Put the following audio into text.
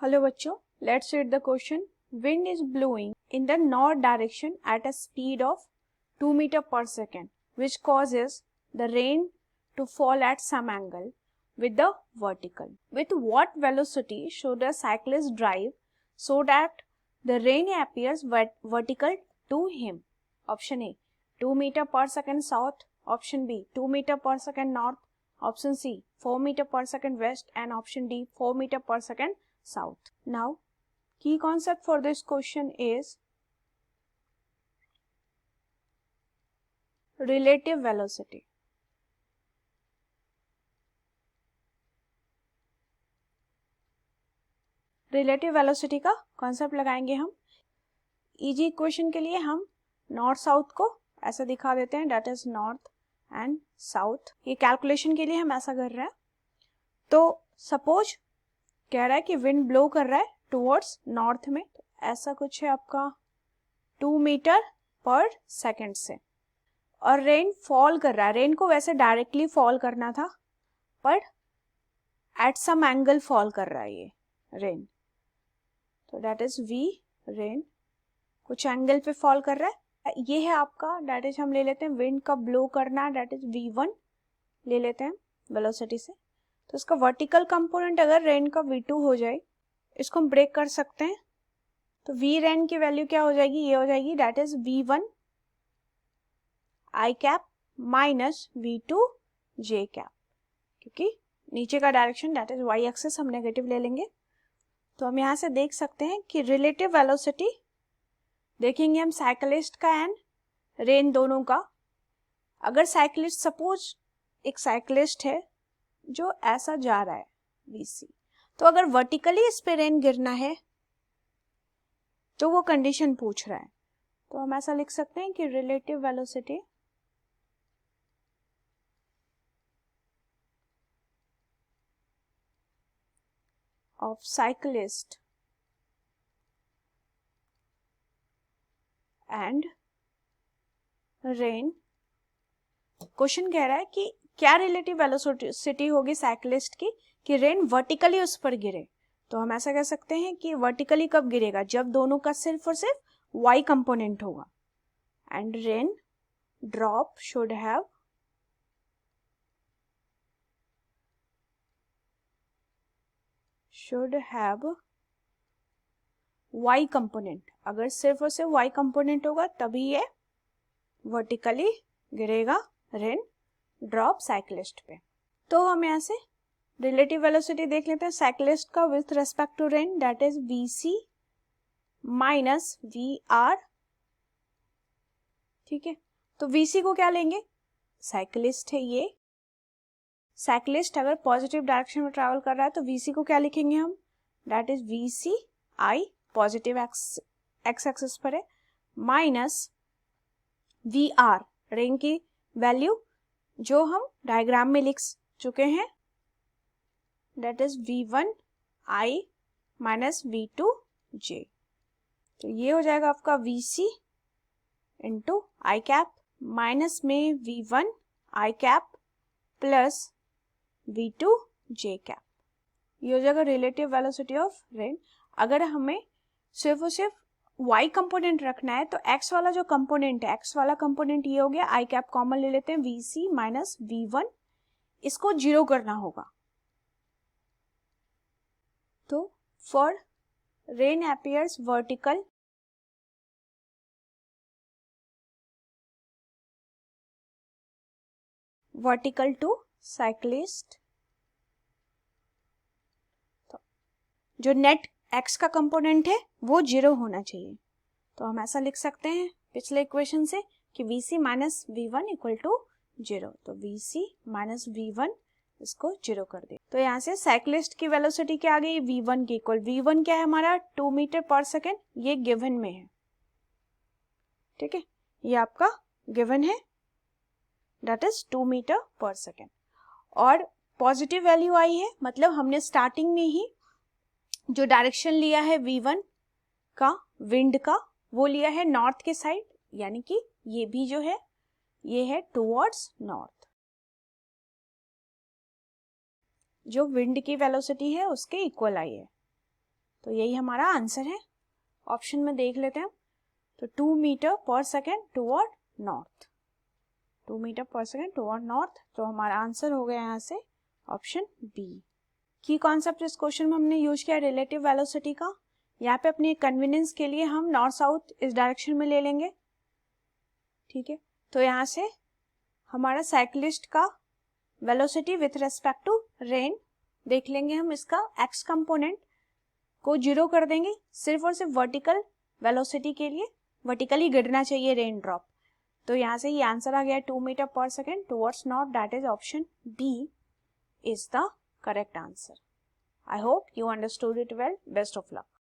Hello बच्चों, let's read the question. Wind is blowing in the north direction at a speed of 2 meter per second, which causes the rain to fall at some angle with the vertical. With what velocity should a cyclist drive so that the rain appears vertical to him? Option A, 2 meter per second south. Option B, 2 meter per second north. Option C, 4 meter per second west. And option D, 4 meter per second south. Now, key concept for this question is relative velocity. Relative velocity का concept लगाएंगे हम. Easy equation के लिए हम north south को ऐसा दिखा देते हैं, that is north and south. ये कैलकुलेशन के लिए हम ऐसा कर रहे हैं. तो सपोज कह रहा है कि विंड ब्लो कर रहा है टुवर्ड्स नॉर्थ में, तो ऐसा कुछ है आपका 2 मीटर पर सेकेंड से, और रेन फॉल कर रहा है. रेन को वैसे डायरेक्टली फॉल करना था, पर एट सम एंगल फॉल कर रहा है ये रेन. तो दैट इज वी रेन, कुछ एंगल पे फॉल कर रहा है. ये है आपका, दैट इज हम ले लेते हैं विंड का ब्लो करना, दैट इज v1 ले लेते हैं वेलोसिटी से. तो इसका वर्टिकल कंपोनेंट अगर रेन का v2 हो जाए, इसको हम ब्रेक कर सकते हैं. तो v रेन की वैल्यू क्या हो जाएगी, ये हो जाएगी that is v1 i cap minus v2 j cap, क्योंकि नीचे का direction that is y axis हम नेगेटिव ले लेंगे. तो हम यहाँ से देख सकते हैं कि रिलेटिव वेलोसिटी देखेंगे हम साइकिलिस्ट का एंड रेन दोनों का. अगर साइकिलिस्ट, सपोज एक साइकिलिस्ट है जो ऐसा जा रहा है vc, तो अगर वर्टिकली इस पे रेन गिरना है तो वो कंडीशन पूछ रहा है. तो हम ऐसा लिख सकते हैं कि relative velocity of cyclist and rain. Question कह रहा है कि क्या रिलेटिव वेलोसिटी होगी साइक्लिस्ट की कि रेन वर्टिकली उस पर गिरे. तो हम ऐसा कह सकते हैं कि वर्टिकली कब गिरेगा, जब दोनों का सिर्फ और सिर्फ y कंपोनेंट होगा. And rain drop should have y component. अगर सिर्फ और सिर्फ y कंपोनेंट होगा तभी ये वर्टिकली गिरेगा रेन ड्रॉप साइक्लिस्ट पे. तो हम यहाँ से रिलेटिव वेलोसिटी देख लेते हैं साइक्लिस्ट का with respect to rain, that is vc minus vr. ठीक है, तो vc को क्या लेंगे, साइक्लिस्ट है ये. साइक्लिस्ट अगर पॉजिटिव डायरेक्शन में ट्रैवल कर रहा है तो vc को क्या लिखेंगे हम, that is vc i positive x axis पर है, माइनस vr रेन की वैल्यू जो हम डायग्राम में लिख चुके हैं, that is v1 i minus v2 j. तो ये हो जाएगा आपका vc इंटू आई कैप माइनस में v1 i cap plus v2 j cap. ये हो जाएगा रिलेटिव वेलोसिटी ऑफ रेन. अगर हमें सिर्फ और सिर्फ y कंपोनेंट रखना है तो x वाला जो कंपोनेंट है, x वाला कंपोनेंट ये हो गया, i कैप कॉमन ले लेते हैं, vc माइनस v1, इसको जीरो करना होगा. तो for rain appears vertical to cyclist. तो जो नेट x का कंपोनेंट है वो जीरो होना चाहिए. तो हम ऐसा लिख सकते हैं पिछले इक्वेशन से कि vc minus v1 equal to zero. तो vc माइनस v1 इसको जीरो कर दे. तो यहाँ से साइक्लिस्ट की वेलोसिटी क्या आ गई, v1 की इक्वल. v1 क्या है हमारा 2 मीटर पर सेकेंड, ये गिवन में है. ठीक है, ये आपका गिवन है, दैट इज 2 मीटर पर सेकेंड. और पॉजिटिव वैल्यू आई है, मतलब हमने स्टार्टिंग में ही जो डायरेक्शन लिया है v1 का विंड का, वो लिया है नॉर्थ के साइड, यानी कि ये भी जो है ये है टुवर्ड्स नॉर्थ. जो विंड की वेलोसिटी है उसके इक्वल आई है. तो यही हमारा आंसर है। ऑप्शन में देख लेते हैं, तो 2 मीटर पर सेकेंड टुवर्ड नॉर्थ, 2 मीटर पर सेकेंड टुवर्ड नॉर्थ, तो हमारा आंसर हो गया यहाँ से ऑप्शन बी। की कॉन्सेप्ट इस क्वेश्चन में हमने यूज किया रिलेटिव वेलोसिटी का। यहाँ पे अपनी कन्वीनियंस के लिए हम नॉर्थ साउथ इस डायरेक्शन में ले लेंगे, ठीक है। तो यहाँ से हमारा साइक्लिस्ट का velocity with respect to rain देख लेंगे हम, इसका एक्स कंपोनेंट को 0 कर देंगे, सिर्फ और सिर्फ वर्टिकल वेलोसिटी के लिए, वर्टिकली गिरना चाहिए रेन ड्रॉप। तो यहाँ से ये आंसर आ गया 2 मीटर पर second towards north, that is option B is the correct answer. I hope you understood it well. Best of luck.